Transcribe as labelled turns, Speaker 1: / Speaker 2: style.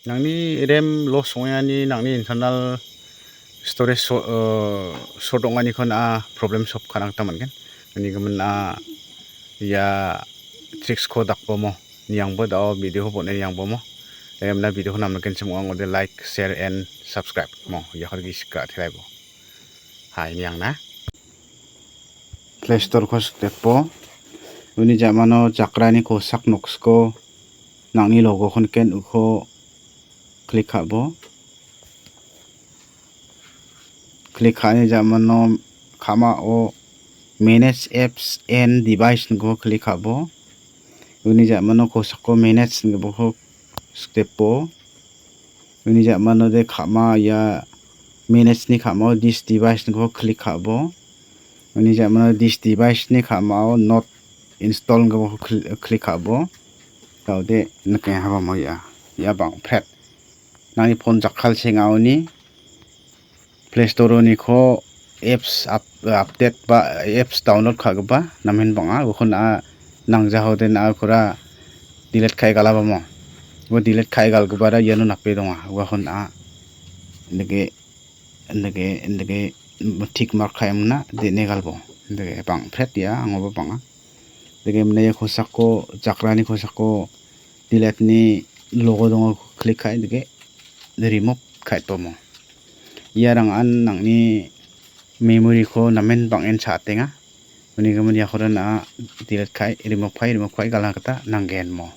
Speaker 1: nangni RAM loss ongani nangni internal storage short ongani khona problem solve khanang tamangen ani gaman ya tricks ko dakpo mo niyangbo da video ho ne niyangbo mo na video nam ken chimo ngode like share and subscribe mo ya khorgi ska thraibo hai niyang na Play Store ko steppo uni jamano chakrani ko sak noks ko nangni logo khon ken ukho click khabo click khane jamano khama o manage apps and device ko click khabo uni jamano ko sakko manage ko steppo uni jamano de khama ya manage ni khama this device ko click khabo uni jamano this device ni khama not install ko click khabo taude nake haba mo ya bang phet nani phone jakhal singauni Play Store ni kho apps update ba apps download khagba namen banga khona nangja hode na khura delete khai gala mo wo delete khai gal gubara yanu nape donga wa khona ndege tick mark khaimna de negalbo ndege bang phet ya angoba banga ndege mne khosako jakrani khosako delete ni logo donga click khai ndege remove khai to mo yarang an nangni memory ko namen bangen chatenga uni gamani khorana delete khai remove khai gala kata nanggen mo